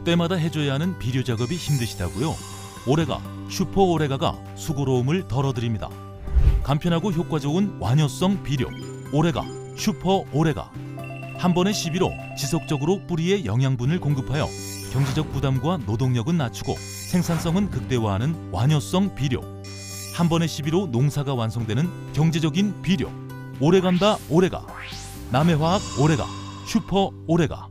때마다 해줘야 하는 비료 작업이 힘드시다고요? 오레가, 슈퍼 오레가가 수고로움을 덜어드립니다. 간편하고 효과 좋은 완효성 비료 오레가, 슈퍼 오레가. 한 번의 시비로 지속적으로 뿌리에 영양분을 공급하여 경제적 부담과 노동력은 낮추고 생산성은 극대화하는 완효성 비료. 한 번의 시비로 농사가 완성되는 경제적인 비료 오레간다 오레가. 남해화학 오레가, 슈퍼 오레가.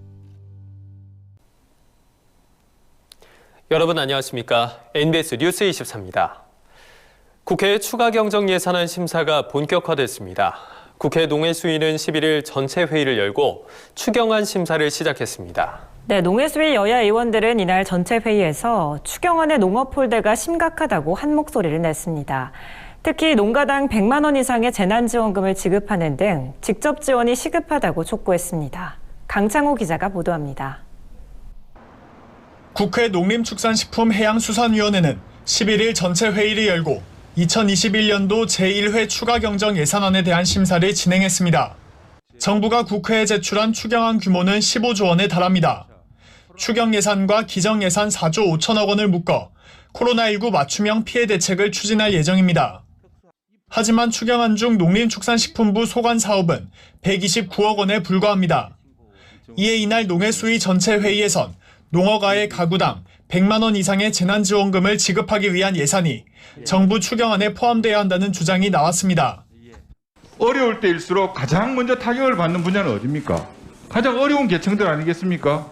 여러분 안녕하십니까? NBS 뉴스 24입니다. 국회 추가 경정 예산안 심사가 본격화됐습니다. 국회 농해수위는 11일 전체 회의를 열고 추경안 심사를 시작했습니다. 네, 농해수위 여야 의원들은 이날 전체 회의에서 추경안의 농업 홀대가 심각하다고 한 목소리를 냈습니다. 특히 농가당 100만 원 이상의 재난지원금을 지급하는 등 직접 지원이 시급하다고 촉구했습니다. 강창호 기자가 보도합니다. 국회 농림축산식품해양수산위원회는 11일 전체 회의를 열고 2021년도 제1회 추가 경정 예산안에 대한 심사를 진행했습니다. 정부가 국회에 제출한 추경안 규모는 15조 원에 달합니다. 추경 예산과 기정 예산 4조 5천억 원을 묶어 코로나19 맞춤형 피해 대책을 추진할 예정입니다. 하지만 추경안 중 농림축산식품부 소관 사업은 129억 원에 불과합니다. 이에 이날 농해수위 전체 회의에선 농어가의 가구당 100만 원 이상의 재난지원금을 지급하기 위한 예산이 정부 추경안에 포함돼야 한다는 주장이 나왔습니다. 어려울 때일수록 가장 먼저 타격을 받는 분야는 어디입니까? 가장 어려운 계층들 아니겠습니까?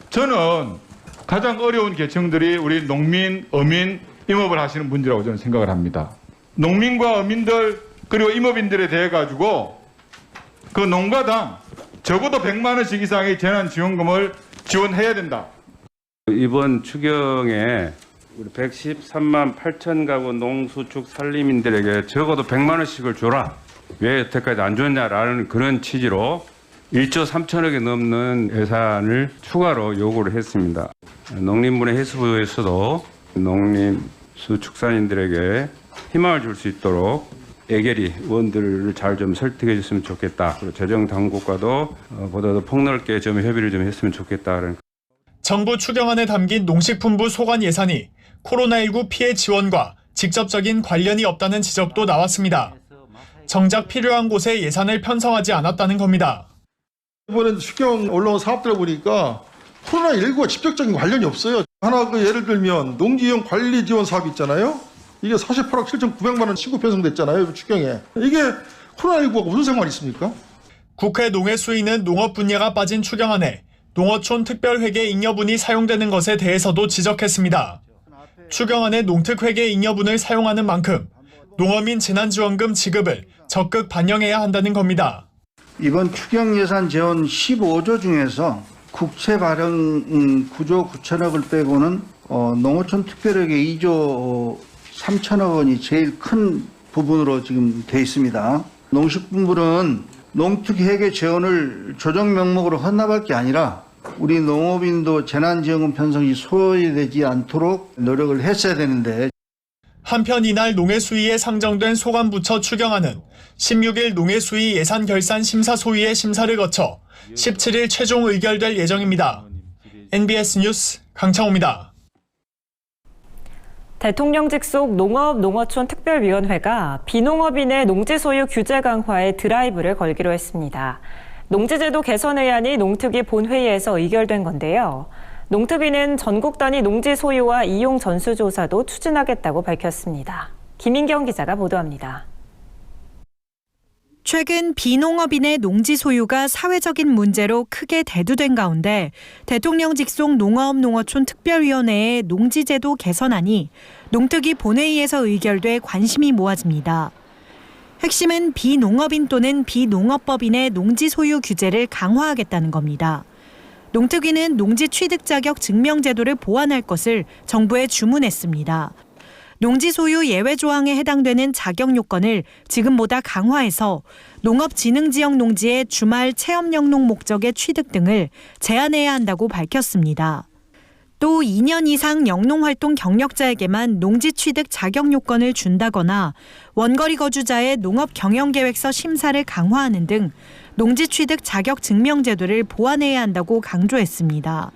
저는 가장 어려운 계층들이 우리 농민, 어민, 임업을 하시는 분들이라고 저는 생각을 합니다. 농민과 어민들 그리고 임업인들에 대해 가지고 그 농가당 적어도 100만 원씩 이상의 재난지원금을 지원해야 된다. 이번 추경에 우리 113만 8천 가구 농수축 산림인들에게 적어도 100만 원씩을 줘라. 왜 여태까지 안 줬냐라는 그런 취지로 1조 3천억이 넘는 예산을 추가로 요구를 했습니다. 농림부나 해수부에서도 농림수축산인들에게 희망을 줄 수 있도록 애결히 의원들을 잘 좀 설득해 줬으면 좋겠다. 그리고 재정 당국과도 보다 더 폭넓게 좀 협의를 좀 했으면 좋겠다. 정부 추경안에 담긴 농식품부 소관 예산이 코로나19 피해 지원과 직접적인 관련이 없다는 지적도 나왔습니다. 정작 필요한 곳에 예산을 편성하지 않았다는 겁니다. 이번에 추경 올라온 사업들 보니까 코로나19와 직접적인 관련이 없어요. 하나 예를 들면 농지용 관리 지원 사업 있잖아요. 이게 48억 7,900만 원 신고 편성됐잖아요. 추경에. 이게 코로나19하고 무슨 상관이 있습니까? 국회 농해수위는 농업 분야가 빠진 추경안에 농어촌 특별회계 잉여분이 사용되는 것에 대해서도 지적했습니다. 추경안에 농특회계 잉여분을 사용하는 만큼 농어민 재난지원금 지급을 적극 반영해야 한다는 겁니다. 이번 추경 예산 재원 15조 중에서 국채 발행 9조 9천억을 빼고는 농어촌 특별회계 2조 3천억 원이 제일 큰 부분으로 지금 돼 있습니다. 농식품부는 농특회계 재원을 조정 명목으로 헌납할 게 아니라 우리 농업인도 재난지원금 편성이 소외되지 않도록 노력을 했어야 되는데. 한편 이날 농해수위에 상정된 소관부처 추경안은 16일 농해수위 예산결산심사소위의 심사를 거쳐 17일 최종 의결될 예정입니다. NBS 뉴스 강창호입니다. 대통령 직속 농업 농어촌 특별위원회가 비농업인의 농지 소유 규제 강화에 드라이브를 걸기로 했습니다. 농지제도 개선 의안이 농특위 본회의에서 의결된 건데요. 농특위는 전국 단위 농지 소유와 이용 전수조사도 추진하겠다고 밝혔습니다. 김인경 기자가 보도합니다. 최근 비농업인의 농지 소유가 사회적인 문제로 크게 대두된 가운데 대통령 직속 농업 농어촌 특별위원회의 농지제도 개선안이 농특위 본회의에서 의결돼 관심이 모아집니다. 핵심은 비농업인 또는 비농업법인의 농지 소유 규제를 강화하겠다는 겁니다. 농특위는 농지 취득 자격 증명 제도를 보완할 것을 정부에 주문했습니다. 농지 소유 예외 조항에 해당되는 자격 요건을 지금보다 강화해서 농업진흥지역 농지의 주말 체험 영농 목적의 취득 등을 제한해야 한다고 밝혔습니다. 또 2년 이상 영농활동 경력자에게만 농지 취득 자격 요건을 준다거나 원거리 거주자의 농업경영계획서 심사를 강화하는 등 농지 취득 자격 증명 제도를 보완해야 한다고 강조했습니다.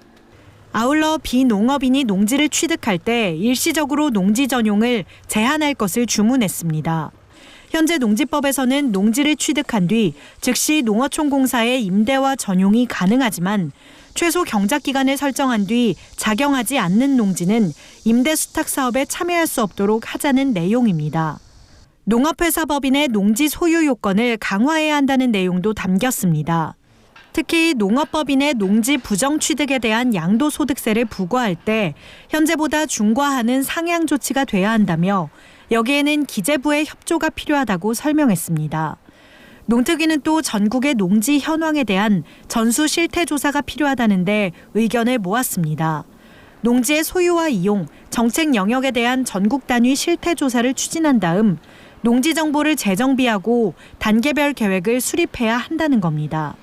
아울러 비농업인이 농지를 취득할 때 일시적으로 농지 전용을 제한할 것을 주문했습니다. 현재 농지법에서는 농지를 취득한 뒤 즉시 농어촌공사의 임대와 전용이 가능하지만 최소 경작기간을 설정한 뒤 작용하지 않는 농지는 임대 수탁 사업에 참여할 수 없도록 하자는 내용입니다. 농업회사법인의 농지 소유 요건을 강화해야 한다는 내용도 담겼습니다. 특히 농업법인의 농지 부정 취득에 대한 양도소득세를 부과할 때 현재보다 중과하는 상향 조치가 돼야 한다며 여기에는 기재부의 협조가 필요하다고 설명했습니다. 농특위는 또 전국의 농지 현황에 대한 전수 실태 조사가 필요하다는데 의견을 모았습니다. 농지의 소유와 이용, 정책 영역에 대한 전국 단위 실태 조사를 추진한 다음 농지 정보를 재정비하고 단계별 계획을 수립해야 한다는 겁니다.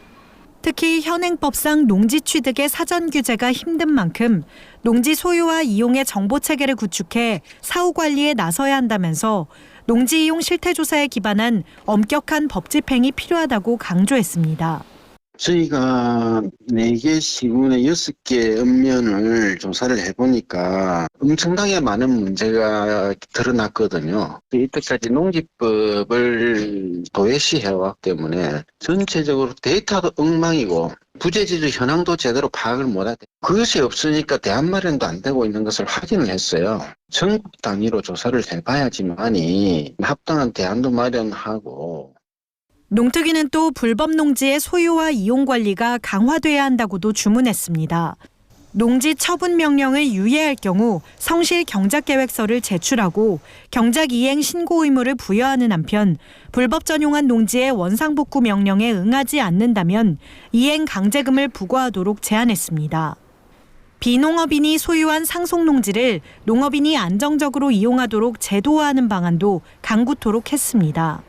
특히 현행법상 농지 취득의 사전 규제가 힘든 만큼 농지 소유와 이용의 정보 체계를 구축해 사후 관리에 나서야 한다면서 농지 이용 실태 조사에 기반한 엄격한 법 집행이 필요하다고 강조했습니다. 저희가 4개 시군에 6개 읍면을 조사를 해보니까 엄청나게 많은 문제가 드러났거든요. 이때까지 농지법을 도외시해왔기 때문에 전체적으로 데이터도 엉망이고 부재지주 현황도 제대로 파악을 못하대. 그것이 없으니까 대안 마련도 안 되고 있는 것을 확인을 했어요. 전국 단위로 조사를 해봐야지만이 합당한 대안도 마련하고. 농특위는 또 불법 농지의 소유와 이용 관리가 강화돼야 한다고도 주문했습니다. 농지 처분 명령을 유예할 경우 성실 경작계획서를 제출하고 경작 이행 신고 의무를 부여하는 한편 불법 전용한 농지의 원상복구 명령에 응하지 않는다면 이행 강제금을 부과하도록 제안했습니다. 비농업인이 소유한 상속농지를 농업인이 안정적으로 이용하도록 제도화하는 방안도 강구토록 했습니다.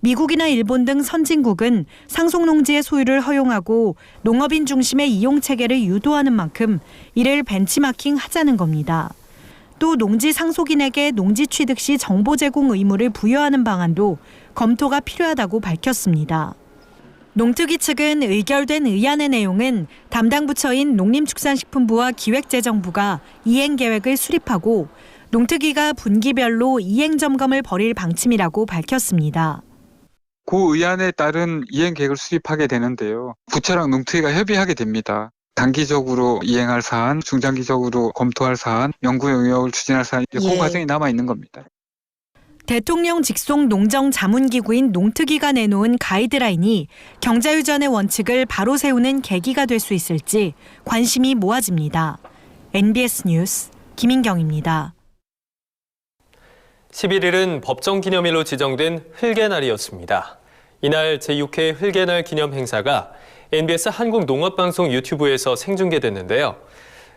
미국이나 일본 등 선진국은 상속농지의 소유를 허용하고 농업인 중심의 이용 체계를 유도하는 만큼 이를 벤치마킹 하자는 겁니다. 또 농지 상속인에게 농지 취득 시 정보 제공 의무를 부여하는 방안도 검토가 필요하다고 밝혔습니다. 농특위 측은 의결된 의안의 내용은 담당 부처인 농림축산식품부와 기획재정부가 이행 계획을 수립하고 농특위가 분기별로 이행 점검을 벌일 방침이라고 밝혔습니다. 그 의안에 따른 이행 계획을 수립하게 되는데요. 부처랑 농특위가 협의하게 됩니다. 단기적으로 이행할 사안, 중장기적으로 검토할 사안, 연구 영역을 추진할 사안, 그 과정이 남아 있는 겁니다. 대통령 직속 농정자문기구인 농특위가 내놓은 가이드라인이 경자유전의 원칙을 바로 세우는 계기가 될 수 있을지 관심이 모아집니다. NBS 뉴스 김인경입니다. 11일은 법정기념일로 지정된 흘개날이었습니다. 이날 제6회 흘개날 기념 행사가 NBS 한국농업방송 유튜브에서 생중계됐는데요.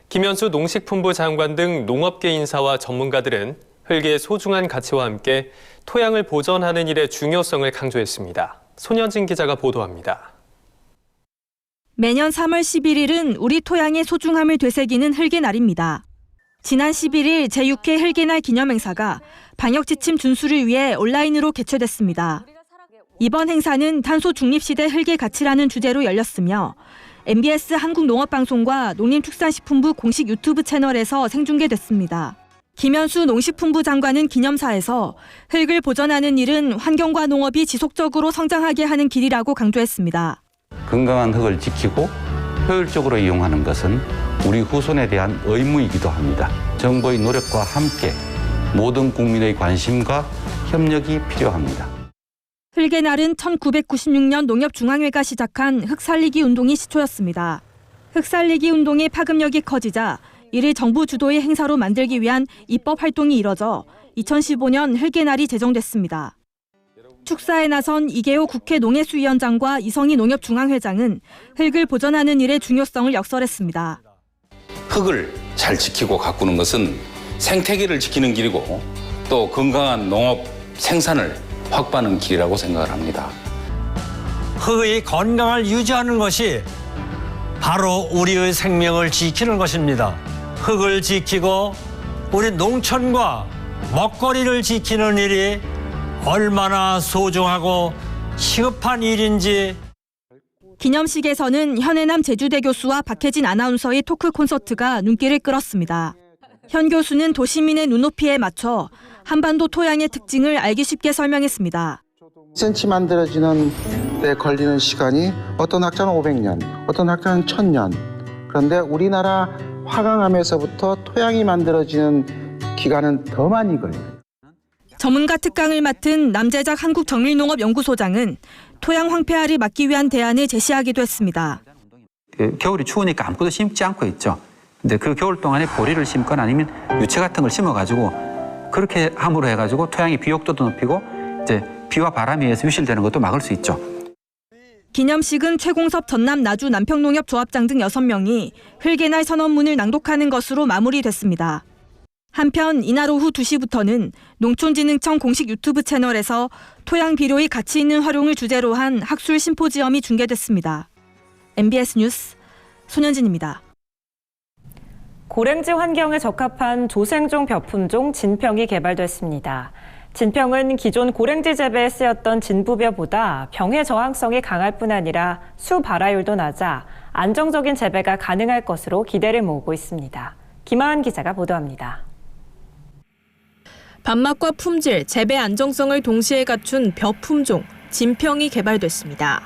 김현수 농식품부 장관 등 농업계 인사와 전문가들은 흘개의 소중한 가치와 함께 토양을 보존하는 일의 중요성을 강조했습니다. 손현진 기자가 보도합니다. 매년 3월 11일은 우리 토양의 소중함을 되새기는 흘개날입니다. 지난 11일 제6회 흘개날 기념행사가 방역지침 준수를 위해 온라인으로 개최됐습니다. 이번 행사는 탄소 중립시대 흘개 가치라는 주제로 열렸으며 MBS 한국농업방송과 농림축산식품부 공식 유튜브 채널에서 생중계됐습니다. 김현수 농식품부 장관은 기념사에서 흙을 보존하는 일은 환경과 농업이 지속적으로 성장하게 하는 길이라고 강조했습니다. 건강한 흙을 지키고 효율적으로 이용하는 것은 우리 후손에 대한 의무이기도 합니다. 정부의 노력과 함께 모든 국민의 관심과 협력이 필요합니다. 흘개날은 1996년 농협중앙회가 시작한 흙살리기 운동이 시초였습니다. 흙살리기 운동의 파급력이 커지자 이를 정부 주도의 행사로 만들기 위한 입법 활동이 이뤄져 2015년 흘개날이 제정됐습니다. 축사에 나선 이계호 국회 농해수위원장과 이성희 농협중앙회장은 흙을 보존하는 일의 중요성을 역설했습니다. 흙을 잘 지키고 가꾸는 것은 생태계를 지키는 길이고 또 건강한 농업 생산을 확보하는 길이라고 생각을 합니다. 흙의 건강을 유지하는 것이 바로 우리의 생명을 지키는 것입니다. 흙을 지키고 우리 농촌과 먹거리를 지키는 일이 얼마나 소중하고 시급한 일인지 기념식에서는 현해남 제주대 교수와 박혜진 아나운서의 토크 콘서트가 눈길을 끌었습니다. 현 교수는 도시민의 눈높이에 맞춰 한반도 토양의 특징을 알기 쉽게 설명했습니다. 10cm 만들어지는 데 걸리는 시간이 어떤 학자는 500년, 어떤 학자는 1000년. 그런데 우리나라 화강암에서부터 토양이 만들어지는 기간은 더 많이 걸려요. 전문가 특강을 맡은 남재작 한국정밀농업연구소장은 토양 황폐화를 막기 위한 대안을 제시하기도 했습니다. 겨울이 추우니까 아무것도 심지 않고 있죠. 근데 그 겨울 동안에 보리를 심거나 아니면 유채 같은 걸 심어가지고 그렇게 함으로 해가지고 토양의 비옥도도 높이고 이제 비와 바람에 의해서 유실되는 것도 막을 수 있죠. 기념식은 최공섭 전남 나주 남평농협 조합장 등 6명이 흙의 선언문을 낭독하는 것으로 마무리됐습니다. 한편 이날 오후 2시부터는 농촌진흥청 공식 유튜브 채널에서 토양 비료의 가치 있는 활용을 주제로 한 학술 심포지엄이 중계됐습니다. MBS 뉴스 손현진입니다. 고랭지 환경에 적합한 조생종 벼품종 진평이 개발됐습니다. 진평은 기존 고랭지 재배에 쓰였던 진부벼보다 병해 저항성이 강할 뿐 아니라 수 발화율도 낮아 안정적인 재배가 가능할 것으로 기대를 모으고 있습니다. 김하은 기자가 보도합니다. 밥맛과 품질, 재배 안정성을 동시에 갖춘 벼품종 진평이 개발됐습니다.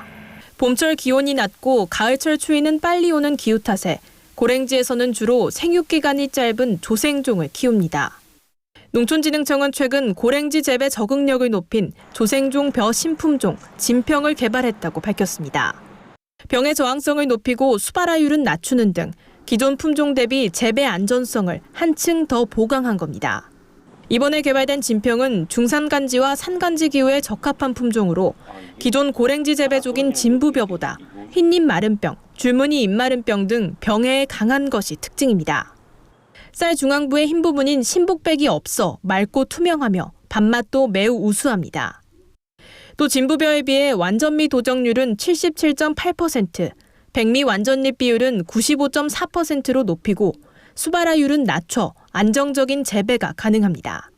봄철 기온이 낮고 가을철 추위는 빨리 오는 기후 탓에 고랭지에서는 주로 생육기간이 짧은 조생종을 키웁니다. 농촌진흥청은 최근 고랭지 재배 적응력을 높인 조생종 벼 신품종 진평을 개발했다고 밝혔습니다. 병의 저항성을 높이고 수발화율은 낮추는 등 기존 품종 대비 재배 안전성을 한층 더 보강한 겁니다. 이번에 개발된 진평은 중산간지와 산간지 기후에 적합한 품종으로 기존 고랭지 재배족인 진부벼보다 흰잎 마른병, 줄무늬 잎마른병 등 병해에 강한 것이 특징입니다. 쌀 중앙부의 흰 부분인 신복백이 없어 맑고 투명하며 밥맛도 매우 우수합니다. 또 진부벼에 비해 완전미 도정률은 77.8%, 백미 완전잎 비율은 95.4%로 높이고 수발화율은 낮춰 안정적인 재배가 가능합니다.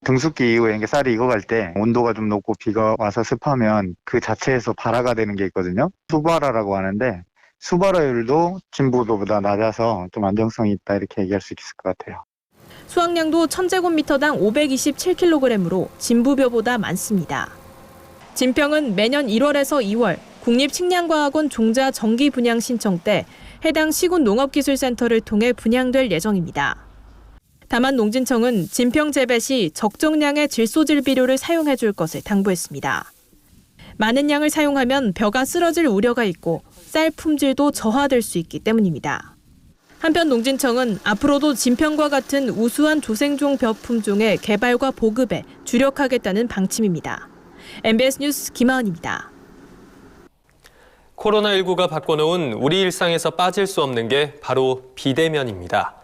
등숙기 이후에 쌀이 익어갈 때 온도가 좀 높고 비가 와서 습하면 그 자체에서 발화가 되는 게 있거든요. 수발화라고 하는데 수발화율도 진부벼보다 낮아서 좀 안정성이 있다 이렇게 얘기할 수 있을 것 같아요. 수확량도 1000제곱미터당 527kg으로 진부벼보다 많습니다. 진평은 매년 1월에서 2월 국립식량과학원 종자 정기 분양 신청 때 해당 시군 농업기술센터를 통해 분양될 예정입니다. 다만 농진청은 진평 재배 시 적정량의 질소질 비료를 사용해 줄 것을 당부했습니다. 많은 양을 사용하면 벼가 쓰러질 우려가 있고 쌀 품질도 저하될 수 있기 때문입니다. 한편 농진청은 앞으로도 진평과 같은 우수한 조생종 벼 품종의 개발과 보급에 주력하겠다는 방침입니다. MBS 뉴스 김하은입니다. 코로나19가 바꿔놓은 우리 일상에서 빠질 수 없는 게 바로 비대면입니다.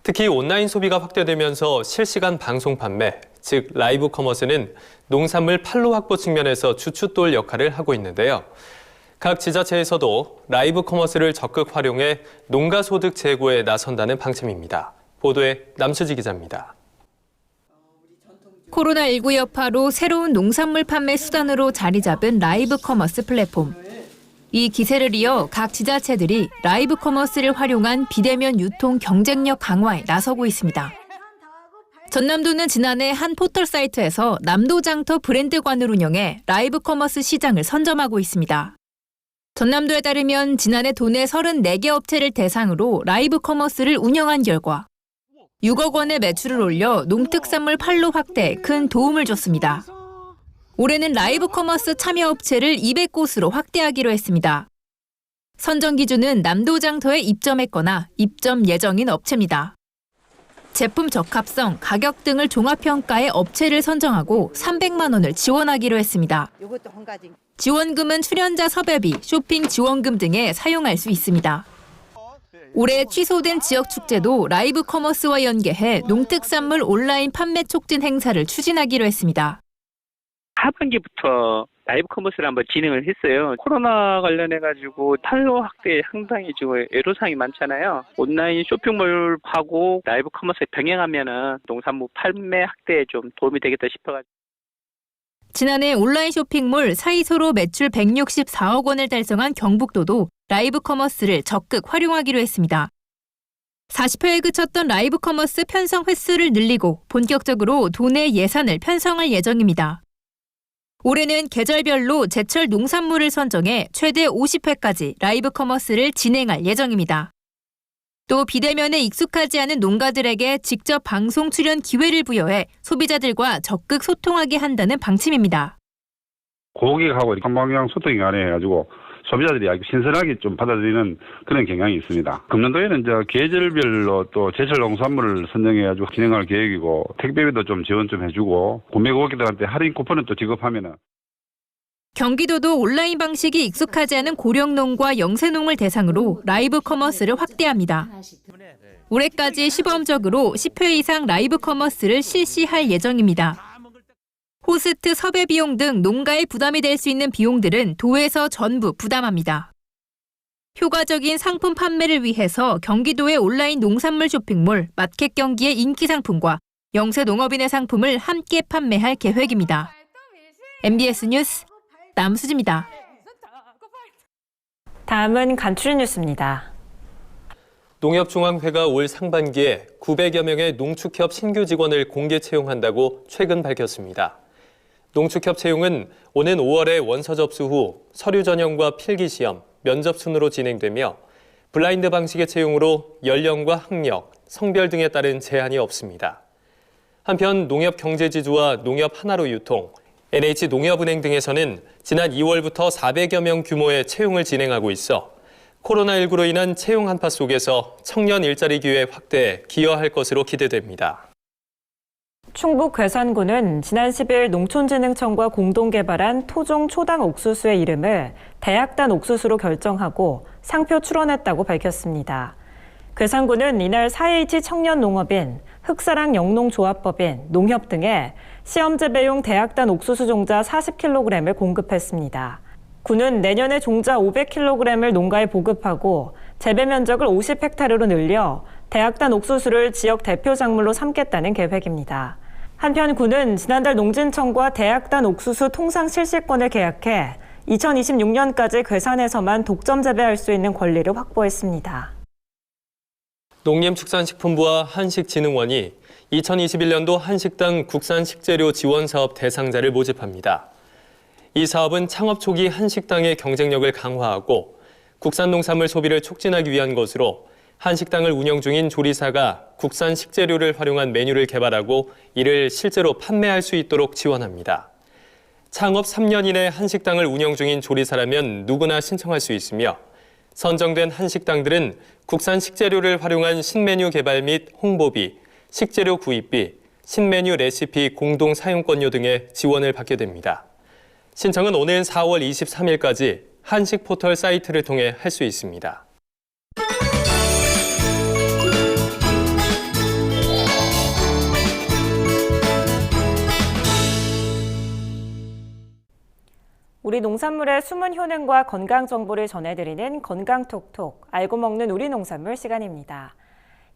특히 온라인 소비가 확대되면서 실시간 방송 판매, 즉 라이브 커머스는 농산물 판로 확보 측면에서 주춧돌 역할을 하고 있는데요. 각 지자체에서도 라이브 커머스를 적극 활용해 농가 소득 제고에 나선다는 방침입니다. 보도에 남수지 기자입니다. 코로나19 여파로 새로운 농산물 판매 수단으로 자리 잡은 라이브 커머스 플랫폼. 이 기세를 이어 각 지자체들이 라이브 커머스를 활용한 비대면 유통 경쟁력 강화에 나서고 있습니다. 전남도는 지난해 한 포털 사이트에서 남도장터 브랜드관을 운영해 라이브 커머스 시장을 선점하고 있습니다. 전남도에 따르면 지난해 도내 34개 업체를 대상으로 라이브 커머스를 운영한 결과 6억 원의 매출을 올려 농특산물 판로 확대에 큰 도움을 줬습니다. 올해는 라이브 커머스 참여 업체를 200곳으로 확대하기로 했습니다. 선정 기준은 남도장터에 입점했거나 입점 예정인 업체입니다. 제품 적합성, 가격 등을 종합평가해 업체를 선정하고 300만 원을 지원하기로 했습니다. 지원금은 출연자 섭외비, 쇼핑 지원금 등에 사용할 수 있습니다. 올해 취소된 지역 축제도 라이브 커머스와 연계해 농특산물 온라인 판매 촉진 행사를 추진하기로 했습니다. 하반기부터 라이브 커머스를 한번 진행을 했어요. 코로나 관련해가지고 판로 확대에 상당히 지금 애로사항이 많잖아요. 온라인 쇼핑몰하고 라이브 커머스에 병행하면은 농산물 판매 확대에 좀 도움이 되겠다 싶어가지고. 지난해 온라인 쇼핑몰 사이소로 매출 164억 원을 달성한 경북도도 라이브 커머스를 적극 활용하기로 했습니다. 40회에 그쳤던 라이브 커머스 편성 횟수를 늘리고 본격적으로 도내 예산을 편성할 예정입니다. 올해는 계절별로 제철 농산물을 선정해 최대 50회까지 라이브 커머스를 진행할 예정입니다. 또 비대면에 익숙하지 않은 농가들에게 직접 방송 출연 기회를 부여해 소비자들과 적극 소통하게 한다는 방침입니다. 고객하고 한방향 소통이 가능해가지고 소비자들이 아주 신선하게 좀 받아들이는 그런 경향이 있습니다. 금년도에는 이제 계절별로 또 제철 농산물을 선정해가지고 진행할 계획이고 택배비도 좀 지원 좀 해주고 구매 고객들한테 할인 쿠폰을 또 지급하면은. 경기도도 온라인 방식이 익숙하지 않은 고령농과 영세농을 대상으로 라이브 커머스를 확대합니다. 올해까지 시범적으로 10회 이상 라이브 커머스를 실시할 예정입니다. 호스트 섭외 비용 등 농가에 부담이 될 수 있는 비용들은 도에서 전부 부담합니다. 효과적인 상품 판매를 위해서 경기도의 온라인 농산물 쇼핑몰 마켓 경기의 인기 상품과 영세 농업인의 상품을 함께 판매할 계획입니다. MBS 뉴스 남수지입니다. 다음은 간추린 뉴스입니다. 농협중앙회가 올 상반기에 900여 명의 농축협 신규 직원을 공개 채용한다고 최근 밝혔습니다. 농축협 채용은 오는 5월에 원서 접수 후 서류 전형과 필기시험, 면접 순으로 진행되며 블라인드 방식의 채용으로 연령과 학력, 성별 등에 따른 제한이 없습니다. 한편 농협 경제지주와 농협 하나로 유통, NH농협은행 등에서는 지난 2월부터 400여 명 규모의 채용을 진행하고 있어 코로나19로 인한 채용 한파 속에서 청년 일자리 기회 확대에 기여할 것으로 기대됩니다. 충북 괴산군은 지난 10일 농촌진흥청과 공동 개발한 토종 초당 옥수수의 이름을 대학단 옥수수로 결정하고 상표 출원했다고 밝혔습니다. 괴산군은 이날 4H 청년 농업인, 흑사랑 영농조합법인, 농협 등에 시험 재배용 대학단 옥수수 종자 40kg을 공급했습니다. 군은 내년에 종자 500kg을 농가에 보급하고 재배 면적을 50헥타르로 늘려 대학단 옥수수를 지역 대표 작물로 삼겠다는 계획입니다. 한편 군은 지난달 농진청과 대학단 옥수수 통상 실시권을 계약해 2026년까지 괴산에서만 독점 재배할 수 있는 권리를 확보했습니다. 농림축산식품부와 한식진흥원이 2021년도 한식당 국산 식재료 지원 사업 대상자를 모집합니다. 이 사업은 창업 초기 한식당의 경쟁력을 강화하고 국산 농산물 소비를 촉진하기 위한 것으로 한식당을 운영 중인 조리사가 국산 식재료를 활용한 메뉴를 개발하고 이를 실제로 판매할 수 있도록 지원합니다. 창업 3년 이내 한식당을 운영 중인 조리사라면 누구나 신청할 수 있으며 선정된 한식당들은 국산 식재료를 활용한 신메뉴 개발 및 홍보비, 식재료 구입비, 신메뉴 레시피 공동 사용권료 등의 지원을 받게 됩니다. 신청은 오는 4월 23일까지 한식 포털 사이트를 통해 할 수 있습니다. 우리 농산물의 숨은 효능과 건강 정보를 전해드리는 건강톡톡, 알고 먹는 우리 농산물 시간입니다.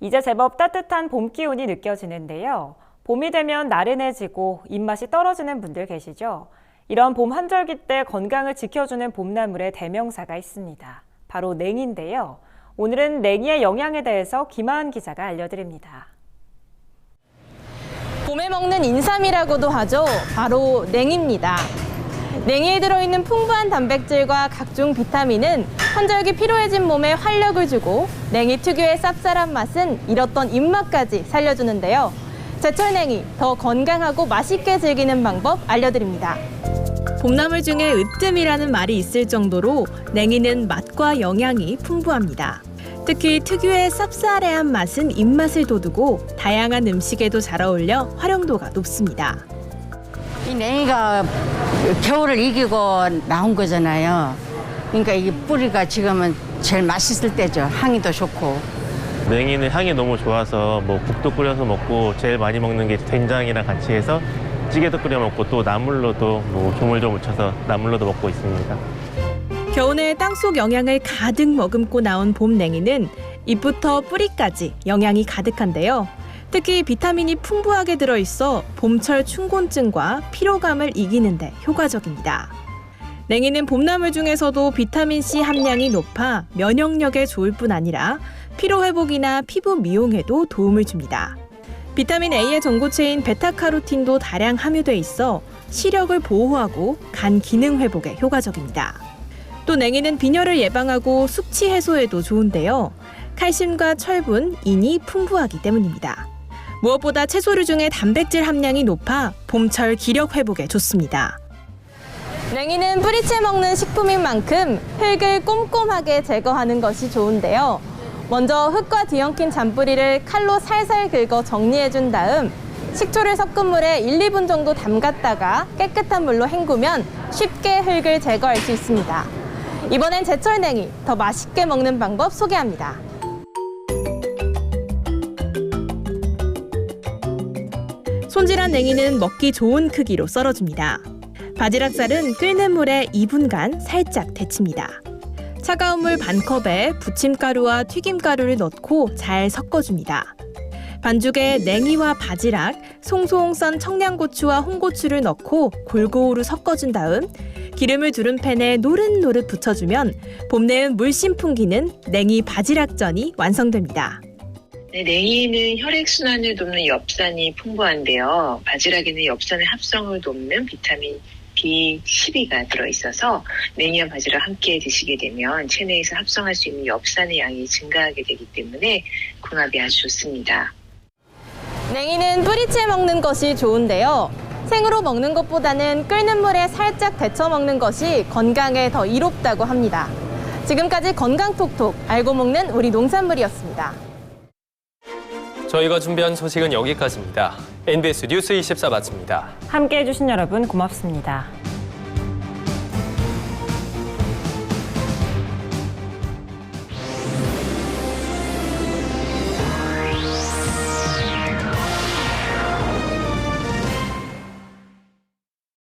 이제 제법 따뜻한 봄 기운이 느껴지는데요. 봄이 되면 나른해지고 입맛이 떨어지는 분들 계시죠? 이런 봄 한절기 때 건강을 지켜주는 봄나물의 대명사가 있습니다. 바로 냉인데요. 오늘은 냉이의 영양에 대해서 김하은 기자가 알려드립니다. 봄에 먹는 인삼이라고도 하죠. 바로 냉입니다. 냉이에 들어있는 풍부한 단백질과 각종 비타민은 한절기 피로해진 몸에 활력을 주고 냉이 특유의 쌉쌀한 맛은 잃었던 입맛까지 살려주는데요. 제철 냉이 더 건강하고 맛있게 즐기는 방법 알려드립니다. 봄나물 중에 으뜸이라는 말이 있을 정도로 냉이는 맛과 영양이 풍부합니다. 특히 특유의 쌉싸래한 맛은 입맛을 돋우고 다양한 음식에도 잘 어울려 활용도가 높습니다. 이 냉이가 겨울을 이기고 나온 거잖아요. 그러니까 이 뿌리가 지금은 제일 맛있을 때죠. 향이 더 좋고. 냉이는 향이 너무 좋아서 뭐 국도 끓여서 먹고 제일 많이 먹는 게 된장이랑 같이 해서 찌개도 끓여 먹고 또 나물로도 뭐 조물조 묻혀서 나물로도 먹고 있습니다. 겨우내 땅속 영양을 가득 머금고 나온 봄 냉이는 잎부터 뿌리까지 영양이 가득한데요. 특히 비타민이 풍부하게 들어있어 봄철 춘곤증과 피로감을 이기는 데 효과적입니다. 냉이는 봄나물 중에서도 비타민C 함량이 높아 면역력에 좋을 뿐 아니라 피로 회복이나 피부 미용에도 도움을 줍니다. 비타민 A의 전고체인 베타카로틴도 다량 함유돼 있어 시력을 보호하고 간 기능 회복에 효과적입니다. 또 냉이는 빈혈을 예방하고 숙취 해소에도 좋은데요. 칼슘과 철분, 인이 풍부하기 때문입니다. 무엇보다 채소류 중에 단백질 함량이 높아 봄철 기력 회복에 좋습니다. 냉이는 뿌리채 먹는 식품인 만큼 흙을 꼼꼼하게 제거하는 것이 좋은데요. 먼저 흙과 뒤엉킨 잔뿌리를 칼로 살살 긁어 정리해준 다음 식초를 섞은 물에 1, 2분 정도 담갔다가 깨끗한 물로 헹구면 쉽게 흙을 제거할 수 있습니다. 이번엔 제철 냉이, 더 맛있게 먹는 방법 소개합니다. 손질한 냉이는 먹기 좋은 크기로 썰어줍니다. 바지락살은 끓는 물에 2분간 살짝 데칩니다. 차가운 물 반컵에 부침가루와 튀김가루를 넣고 잘 섞어줍니다. 반죽에 냉이와 바지락, 송송 썬 청양고추와 홍고추를 넣고 골고루 섞어준 다음 기름을 두른 팬에 노릇노릇 붙여주면 봄내음 물씬 풍기는 냉이 바지락전이 완성됩니다. 네, 냉이는 혈액순환을 돕는 엽산이 풍부한데요. 바지락에는 엽산의 합성을 돕는 비타민 B12가 들어있어서 냉이와 바지락 함께 드시게 되면 체내에서 합성할 수 있는 엽산의 양이 증가하게 되기 때문에 궁합이 아주 좋습니다. 냉이는 뿌리채 먹는 것이 좋은데요. 생으로 먹는 것보다는 끓는 물에 살짝 데쳐 먹는 것이 건강에 더 이롭다고 합니다. 지금까지 건강톡톡 알고 먹는 우리 농산물이었습니다. 저희가 준비한 소식은 여기까지입니다. NBS 뉴스 24 마칩니다. 함께해 주신 여러분 고맙습니다.